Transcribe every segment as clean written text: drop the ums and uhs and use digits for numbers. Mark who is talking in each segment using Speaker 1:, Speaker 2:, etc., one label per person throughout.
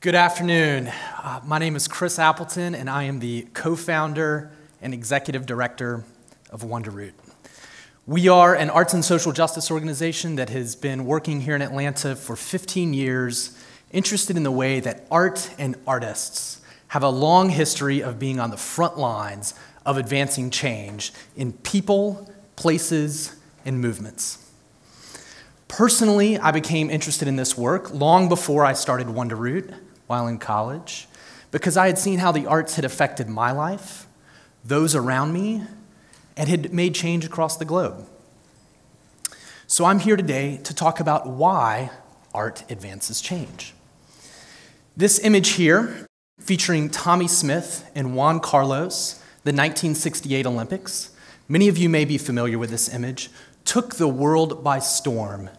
Speaker 1: Good afternoon. My name is Chris Appleton, and I am the co-founder and executive director of WonderRoot. We are an arts and social justice organization that has been working here in Atlanta for 15 years, interested in the way that art and artists have a long history of being on the front lines of advancing change in people, places, and movements. Personally, I became interested in this work long before I started WonderRoot while in college, because I had seen how the arts had affected my life, those around me, and had made change across the globe. So I'm here today to talk about why art advances change. This image here, featuring Tommie Smith and Juan Carlos, the 1968 Olympics, many of you may be familiar with this image, took the world by storm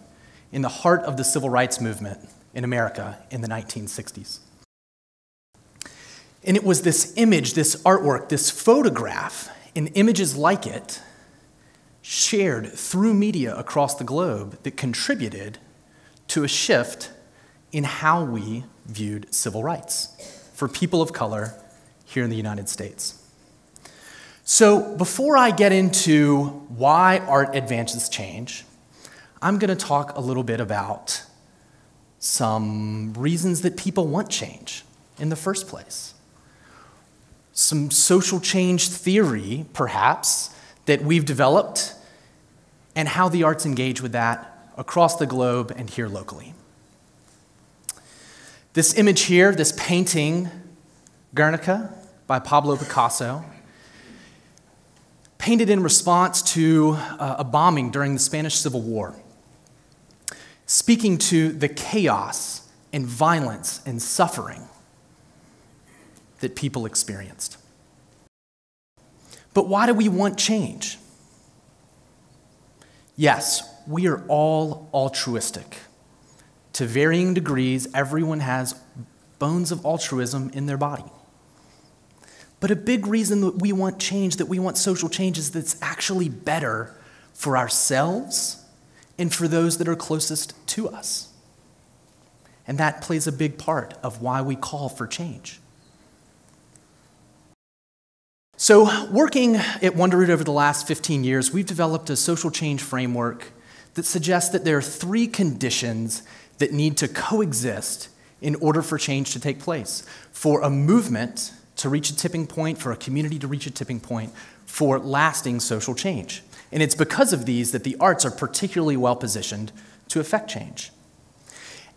Speaker 1: in the heart of the civil rights movement in America in the 1960s. And it was this image, this artwork, this photograph, and images like it shared through media across the globe that contributed to a shift in how we viewed civil rights for people of color here in the United States. So before I get into why art advances change, I'm going to talk a little bit about some reasons that people want change in the first place. Some social change theory, perhaps, that we've developed, and how the arts engage with that across the globe and here locally. This image here, this painting, Guernica, by Pablo Picasso, painted in response to a bombing during the Spanish Civil War, speaking to the chaos and violence and suffering that people experienced. But why do we want change? Yes, we are all altruistic. To varying degrees, everyone has bones of altruism in their body. But a big reason that we want change, that we want social change, is that it's actually better for ourselves and for those that are closest to us. And that plays a big part of why we call for change. So, working at WonderRoot over the last 15 years, we've developed a social change framework that suggests that there are 3 conditions that need to coexist in order for change to take place. For a movement to reach a tipping point, for a community to reach a tipping point, for lasting social change. And it's because of these that the arts are particularly well positioned to affect change.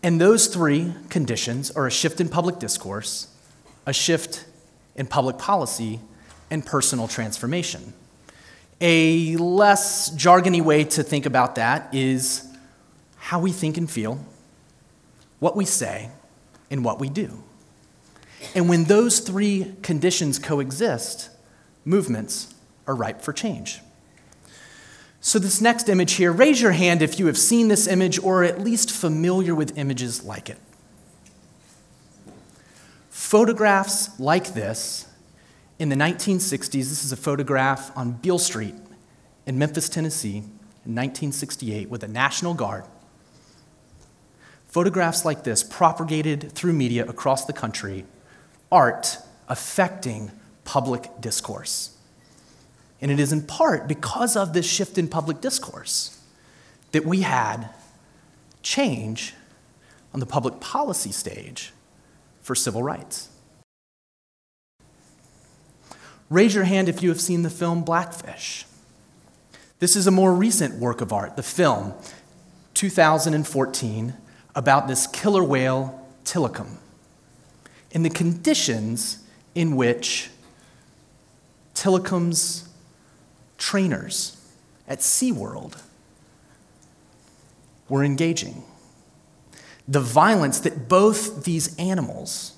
Speaker 1: And those 3 conditions are a shift in public discourse, a shift in public policy, and personal transformation. A less jargony way to think about that is how we think and feel, what we say, and what we do. And when those 3 conditions coexist, movements are ripe for change. So this next image here, raise your hand if you have seen this image or are at least familiar with images like it. Photographs like this in the 1960s, this is a photograph on Beale Street in Memphis, Tennessee in 1968 with the National Guard. Photographs like this propagated through media across the country, art affecting public discourse. And it is in part because of this shift in public discourse that we had change on the public policy stage for civil rights. Raise your hand if you have seen the film Blackfish. This is a more recent work of art, the film, 2014, about this killer whale, Tilikum, and the conditions in which Tilikum's trainers at SeaWorld were engaging. The violence that both these animals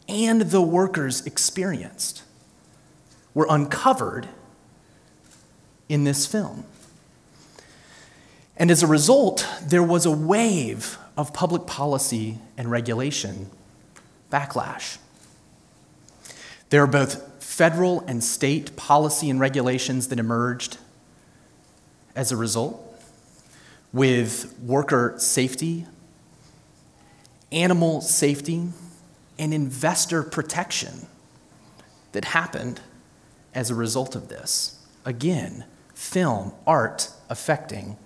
Speaker 1: and the workers experienced were uncovered in this film. And as a result, there was a wave of public policy and regulation backlash. There are both federal and state policy and regulations that emerged as a result, with worker safety, animal safety, and investor protection that happened as a result of this. Again, film, art affecting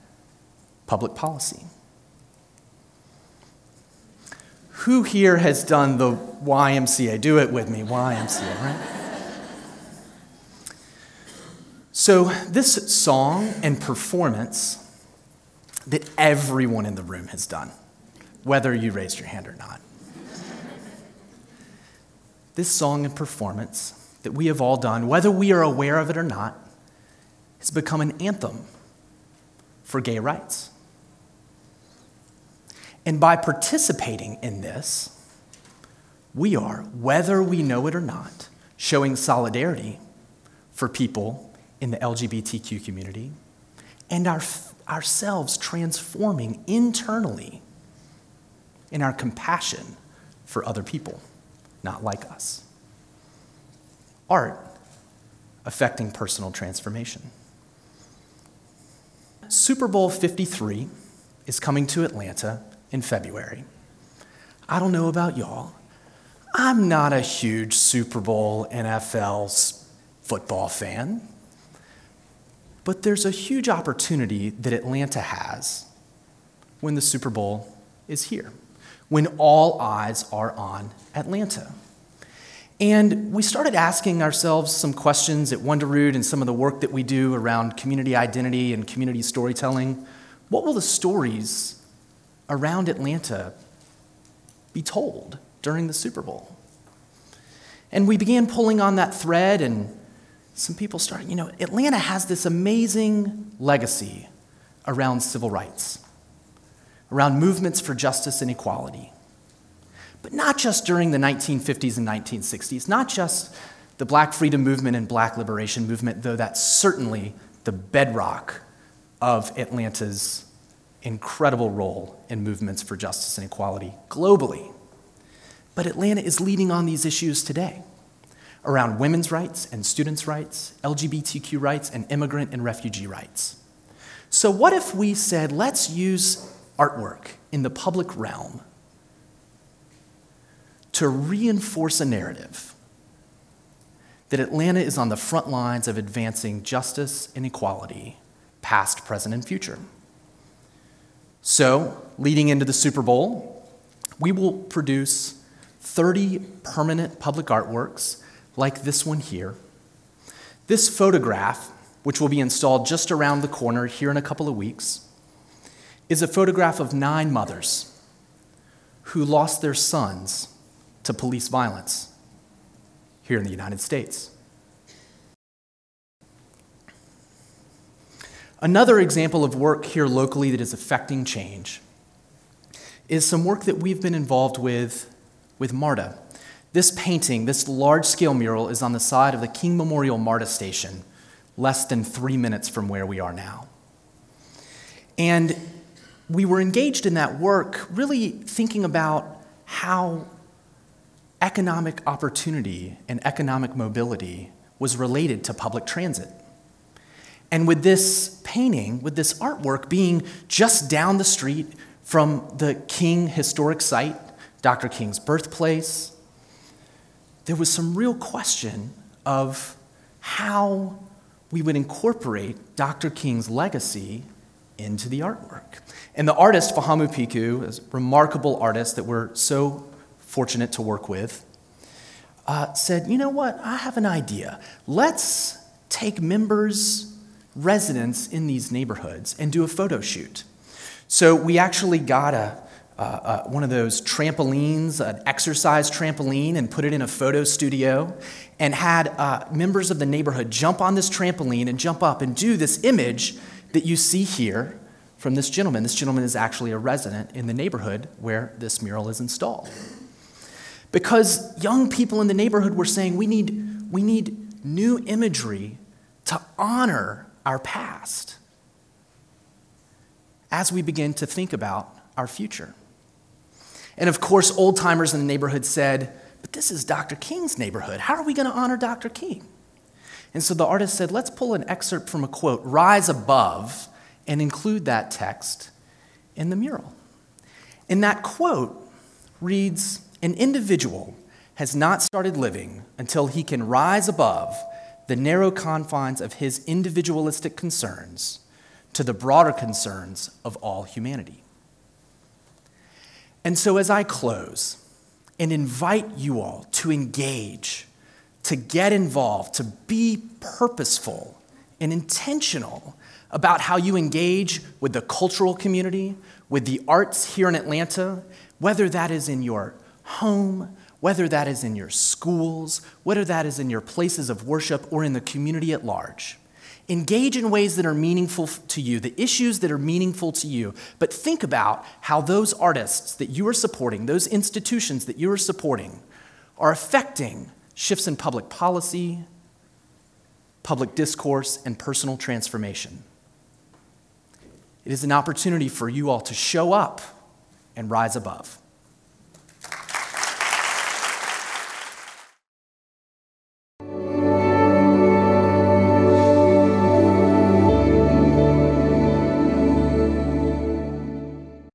Speaker 1: public policy. Who here has done the YMCA? Do it with me, YMCA, right? So this song and performance that everyone in the room has done, whether you raised your hand or not. This song and performance that we have all done, whether we are aware of it or not, has become an anthem for gay rights. And by participating in this, we are, whether we know it or not, showing solidarity for people in the LGBTQ community and ourselves transforming internally in our compassion for other people not like us. Art affecting personal transformation. Super Bowl 53 is coming to Atlanta in February. I don't know about y'all. I'm not a huge Super Bowl NFL football fan, but there's a huge opportunity that Atlanta has when the Super Bowl is here, when all eyes are on Atlanta. And we started asking ourselves some questions at Wonderroot and some of the work that we do around community identity and community storytelling. What will the stories around Atlanta be told during the Super Bowl? And we began pulling on that thread, and some people started, Atlanta has this amazing legacy around civil rights, around movements for justice and equality. But not just during the 1950s and 1960s, not just the Black freedom movement and Black liberation movement, though that's certainly the bedrock of Atlanta's incredible role in movements for justice and equality globally. But Atlanta is leading on these issues today around women's rights and students' rights, LGBTQ rights, and immigrant and refugee rights. So what if we said, let's use artwork in the public realm to reinforce a narrative that Atlanta is on the front lines of advancing justice and equality, past, present, and future. So, leading into the Super Bowl, we will produce 30 permanent public artworks like this one here. This photograph, which will be installed just around the corner here in a couple of weeks, is a photograph of 9 mothers who lost their sons to police violence here in the United States. Another example of work here locally that is affecting change is some work that we've been involved with MARTA. This painting, this large-scale mural, is on the side of the King Memorial MARTA station, less than 3 minutes from where we are now. And we were engaged in that work really thinking about how economic opportunity and economic mobility was related to public transit. And with this painting, with this artwork being just down the street from the King historic site, Dr. King's birthplace, there was some real question of how we would incorporate Dr. King's legacy into the artwork. And the artist, Fahamu Piku, is a remarkable artist that we're so fortunate to work with, said, you know what, I have an idea. Let's take members, residents in these neighborhoods and do a photo shoot. So we actually got one of those trampolines, an exercise trampoline, and put it in a photo studio and had members of the neighborhood jump on this trampoline and jump up and do this image that you see here from this gentleman. This gentleman is actually a resident in the neighborhood where this mural is installed. Because young people in the neighborhood were saying, we need new imagery to honor our past as we begin to think about our future. And of course, old-timers in the neighborhood said, but this is Dr. King's neighborhood. How are we going to honor Dr. King? And so the artist said, let's pull an excerpt from a quote, "Rise above," and include that text in the mural. And that quote reads, "An individual has not started living until he can rise above the narrow confines of his individualistic concerns to the broader concerns of all humanity. And so as I close and invite you all to engage, to get involved, to be purposeful and intentional about how you engage with the cultural community, with the arts here in Atlanta, whether that is in your home, whether that is in your schools, whether that is in your places of worship or in the community at large. Engage in ways that are meaningful to you, the issues that are meaningful to you, but think about how those artists that you are supporting, those institutions that you are supporting, are affecting shifts in public policy, public discourse, and personal transformation. It is an opportunity for you all to show up and rise above.